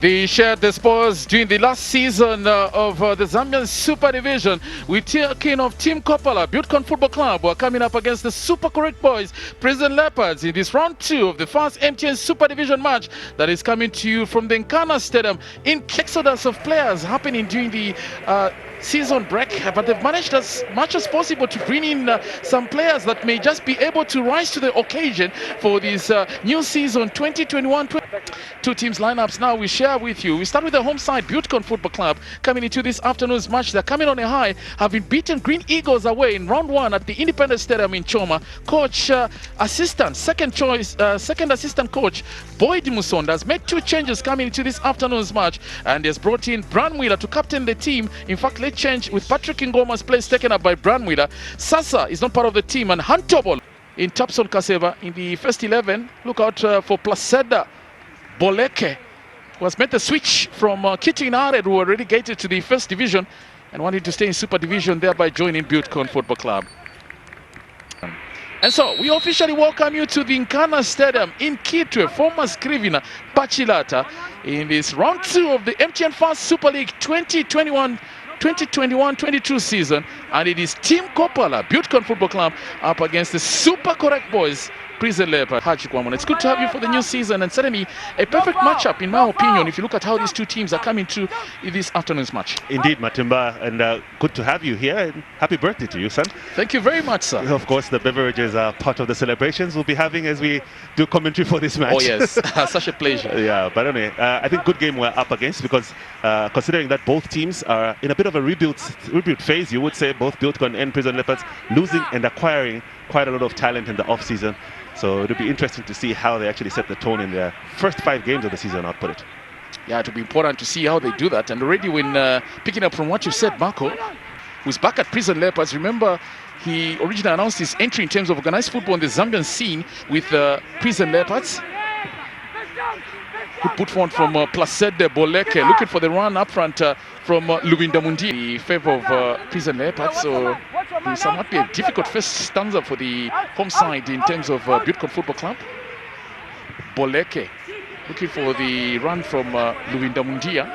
They shared the spoils during the last season of the Zambian Super Division. We're talking of Team Kopala, Butekon Football Club, who are coming up against the Super Correct Boys, Prison Leopards, in this round 2 of the first MTN Super Division match that is coming to you from the Nkana Stadium. In exodus of players happening during the season break, but they've managed as much as possible to bring in some players that may just be able to rise to the occasion for this new season 2021. Two teams lineups now we share with you. We start with the home side, Butekon Football Club, coming into this afternoon's match. They're coming on a high, having beaten Green Eagles away in round 1 at the Independence Stadium in Choma. Coach assistant, second assistant coach Boyd Musonda has made 2 changes coming into this afternoon's match, and has brought in Branwiller to captain the team. In fact, late change with Patrick Ngoma's place taken up by Branwiller. Sasa is not part of the team, and Hantobol in Tapson Kaseva in the first 11. Look out for Placide. Boleke, who has made the switch from Kitty Nared, who were relegated to the first division and wanted to stay in Super Division, thereby joining Butekon Football Club. And so we officially welcome you to the Nkana Stadium in Kitwe, former Scrivina Pachilata, in this round 2 of the MTN First Super League 2021-22 season. And it is Team Kopala, Butekon Football Club, up against the Super Correct Boys, Prison Leopard. It's good to have you for the new season, and certainly a perfect matchup, in my opinion, if you look at how these two teams are coming to this afternoon's match. Indeed, Matimba, and good to have you here, and happy birthday to you, son. Thank you very much, sir. Of course, the beverages are part of the celebrations we'll be having as we do commentary for this match. Oh yes, such a pleasure. Yeah, but anyway, I think good game we're up against, because considering that both teams are in a bit of a rebuild phase, you would say, both Butekon and Prison Leopards losing and acquiring quite a lot of talent in the off-season. So it'll be interesting to see how they actually set the tone in their first 5 games of the season, I'll put it. Yeah, it'll be important to see how they do that. And already when picking up from what you said, Marco, who's back at Prison Leopards, remember he originally announced his entry in terms of organized football in the Zambian scene with Prison Leopards. Good put forward from Placide Boleke, looking for the run up front from Lubinda Mundi in favor of Prison Leopards. So it will somewhat be a difficult first stanza for the home side in terms of Butekon Football Club. Boleke looking for the run from Lubinda Mundia,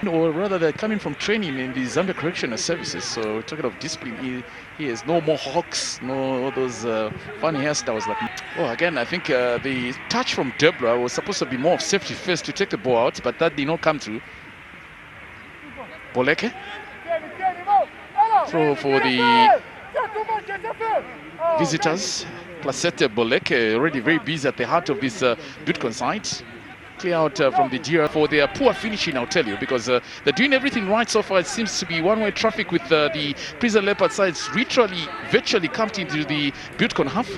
or rather they're coming from training in the Zambia Correctional Services. So talking of discipline, he has no more hawks, no all those funny hairstyles. Oh, again, I think the touch from Debra was supposed to be more of safety first to take the ball out, but that did not come through. Boleke. Throw for the visitors. Placide Boleke already very busy at the heart of this Butekon side. Clear out from the GR for their poor finishing, I'll tell you, because they're doing everything right so far. It seems to be one-way traffic with the Prison Leopard sides virtually camped into the Butekon half.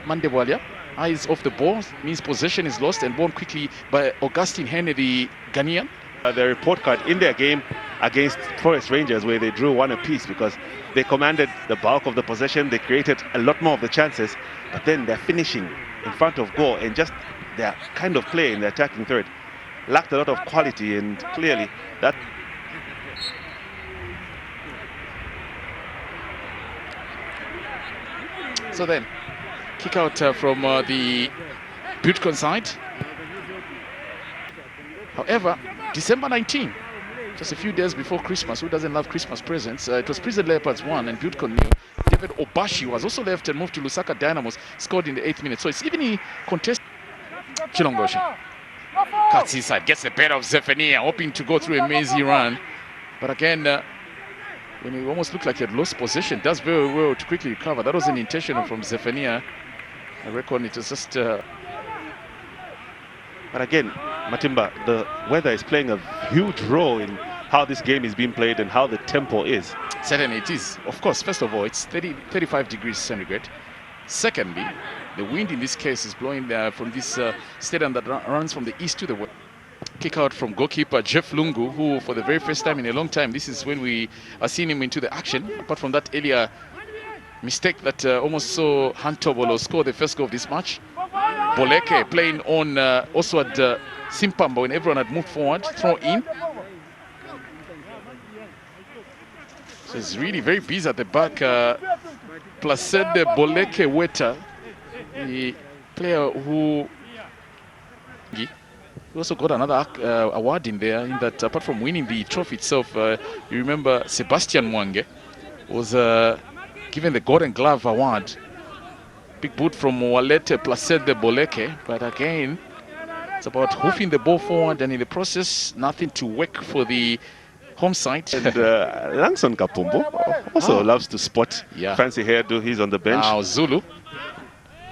Mandebwalia, eyes off the ball, means possession is lost and won quickly by Augustine Hene, the Ghanaian. The report card in their game against Forest Rangers, where they drew 1 apiece, because they commanded the bulk of the possession, they created a lot more of the chances, but then their finishing in front of goal and just their kind of play in the attacking third lacked a lot of quality, and clearly that. So then, kick out from the Butekon side. However, December 19, just a few days before Christmas, who doesn't love Christmas presents? It was Prison Leopards 1 and Butekon 0. David Obashi was also left and moved to Lusaka Dynamos, scored in the 8th minute. So it's even contested. Chilongoshi cuts inside, gets the better of Zephania, hoping to go through a mazy run. But again, when it almost looked like he had lost possession, does very well to quickly recover. That was an intentional from Zephania. I reckon it was just... But again, Matimba, the weather is playing a huge role in how this game is being played and how the tempo is. Certainly it is. Of course, first of all, it's 35 degrees centigrade. Secondly, the wind in this case is blowing from this stadium that runs from the east to the west. Kick out from goalkeeper Jeff Lungu, who for the very first time in a long time, this is when we are seeing him into the action. Apart from that earlier mistake that almost saw Hantobolo score the first goal of this match. Boleke playing on Oswald Simpamba when everyone had moved forward, throw in. So it's really very busy at the back. Placide Boleke Weta, the player who He also got another award in there, in that apart from winning the trophy itself, you remember Sebastian Mwange was given the Golden Glove Award. Big boot from Walete Placide Boleke, but again, it's about hoofing the ball forward, and in the process, nothing to work for the home side. And Langson Kapumbu also loves to spot fancy hairdo. He's on the bench. Now Zulu,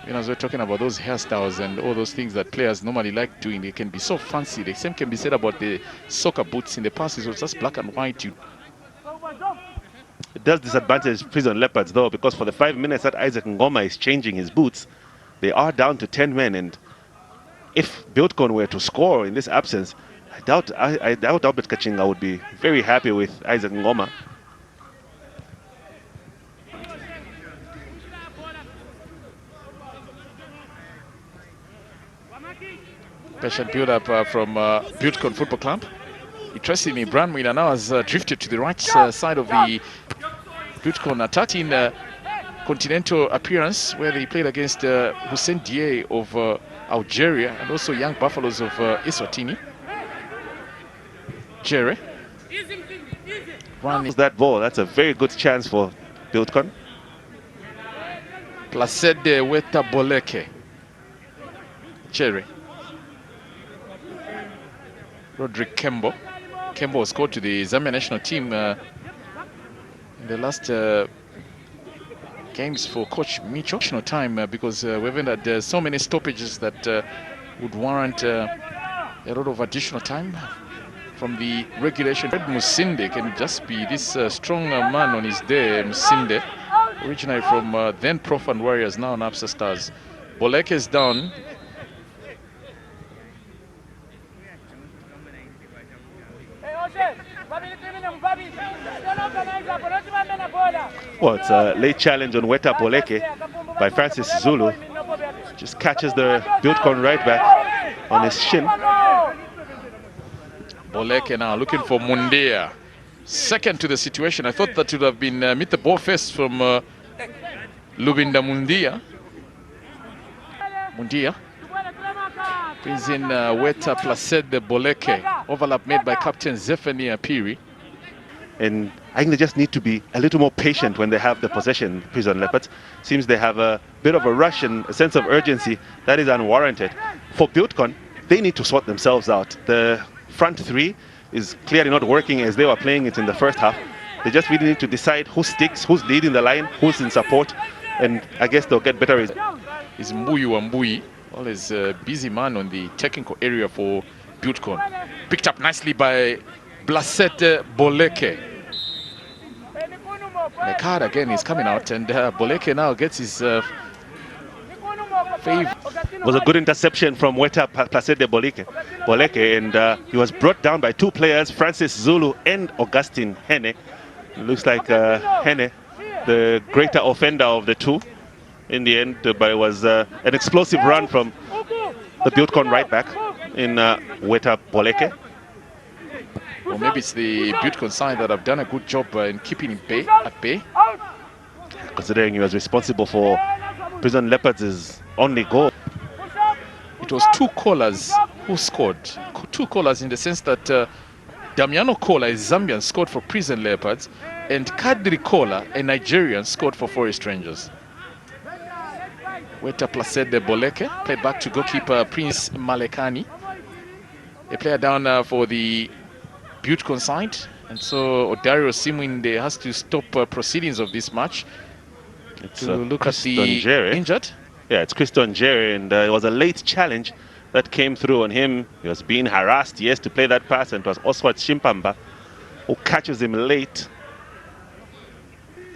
as we're talking about those hairstyles and all those things that players normally like doing, they can be so fancy. The same can be said about the soccer boots. In the past, it was just black and white. It does disadvantage Prison Leopards, though, because for the 5 minutes that Isaac Ngoma is changing his boots, they are down to 10 men. And if Buildcon were to score in this absence, I doubt Albert Kachinga would be very happy with Isaac Ngoma. Patient build-up from Buildcon Football Club. Interestingly, Brian Mwina now has drifted to the right side of the Buildcon attacking continental appearance, where they played against Hussein Die of Algeria and also Young Buffaloes of Eswatini. Jerry. That ball, that's a very good chance for Buildcon. Placide Weta Boleke. Jerry. Roderick Kembo. Kembo was called to the Zambia national team in the last games for Coach Micho. Time because we've had so many stoppages that would warrant a lot of additional time from the regulation. Musinde can just be this strong man on his day. Musinde, originally from then Prof and Warriors, now Napsa Stars. Boleke is down. Well, it's a late challenge on Weta Boleke by Francis Zulu. Just catches the Buildcon right back on his shin. Boleke now looking for Mundia. Second to the situation. I thought that would have been meet the ball first from Lubinda Mundia. Mundia brings in Weta Placide Boleke. Overlap made by Captain Zephania Piri. And I think they just need to be a little more patient when they have the possession, Prison Leopards. Seems they have a bit of a rush and a sense of urgency that is unwarranted. For Buildcon, they need to sort themselves out. The front three is clearly not working as they were playing it in the first half. They just really need to decide who sticks, who's leading the line, who's in support, and I guess they'll get better results. Is Mbuyi wa Mbuyi, always a busy man on the technical area for Buildcon. Picked up nicely by Placide Boleke. The card again is coming out, and Boleke now gets his favor. It was a good interception from Weta Placide Boleke, and he was brought down by two players, Francis Zulu and Augustine Hene. It looks like Hene, the greater offender of the two in the end, but it was an explosive run from the Buildcon right back in Weta Boleke. Or maybe it's the Buildcon side that have done a good job in keeping him at bay. Considering he was responsible for Prison Leopards' only goal. It was two callers who scored. Two callers in the sense that Damiano Kola, a Zambian, scored for Prison Leopards, and Kadri Kola, a Nigerian, scored for Forest Rangers. Weta Placide Boleke played back to goalkeeper Prince Malekani. A player down for the Buildcon side, and so Odario Simwinde has to stop proceedings of this match to look at the injured. Yeah, it's Christon Jerry, and it was a late challenge that came through on him. He was being harassed, yes, to play that pass, and it was Oswald Shimpamba who catches him late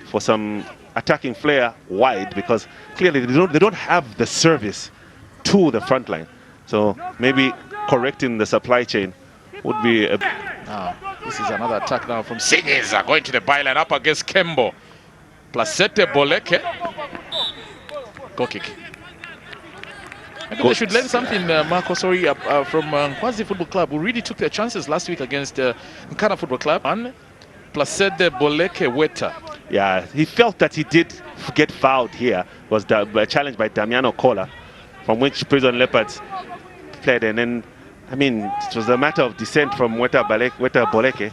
for some attacking flair wide, because clearly they don't have the service to the front line. So maybe correcting the supply chain would be a... This is another attack now from Sigeza, going to the byline up against Kembo. Placide Boleke. Goal kick. I think they should learn something, Marco, from Nkwazi Football Club, who really took their chances last week against Nkana Football Club. And Placide Boleke Weta. Yeah, he felt that he did get fouled here. Was challenged by Damiano Kola, from which Prison Leopards played, and then I mean, it was a matter of dissent from Weta Boleke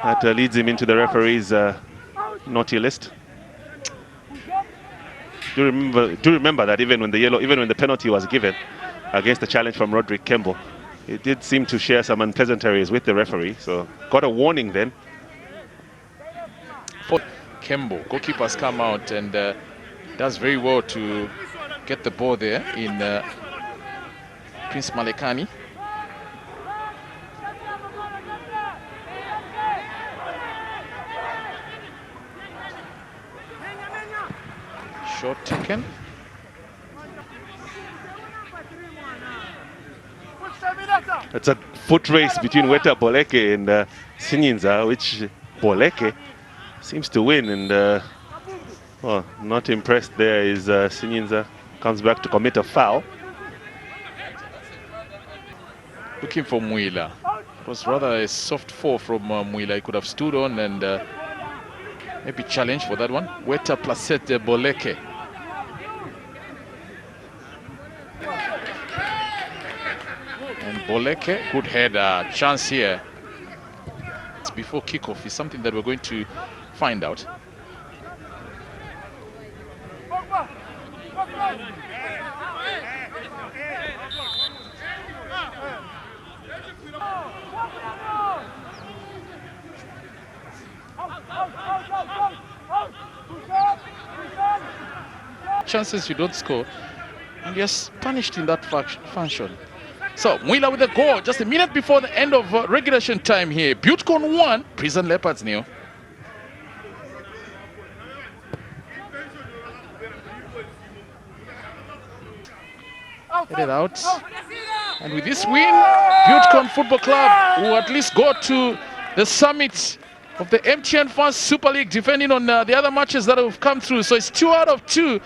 that leads him into the referee's naughty list. Do remember that even when the penalty was given against the challenge from Roderick Kemble, it did seem to share some unpleasantries with the referee. So got a warning then. For Kemble, goalkeeper's come out and does very well to get the ball there in Prince Malekani. Shot taken. It's a foot race between Weta Boleke and Sinyinza, which Boleke seems to win. And well, not impressed there is Sinyinza. Comes back to commit a foul. Looking for Muila. It was rather a soft fall from Muila. He could have stood on and maybe challenged for that one. Weta Placide Boleke. And Boleke, good header, chance here. Before kickoff is something that we're going to find out. Chances you don't score, and you're punished in that fashion. So, Muila with the goal just a minute before the end of regulation time here. Butcon 1, Prison Leopards nil. Headed out. And with this win, Butcon Football Club will at least go to the summit of the MTN Fast Super League, depending on the other matches that have come through. So it's 2 out of 2.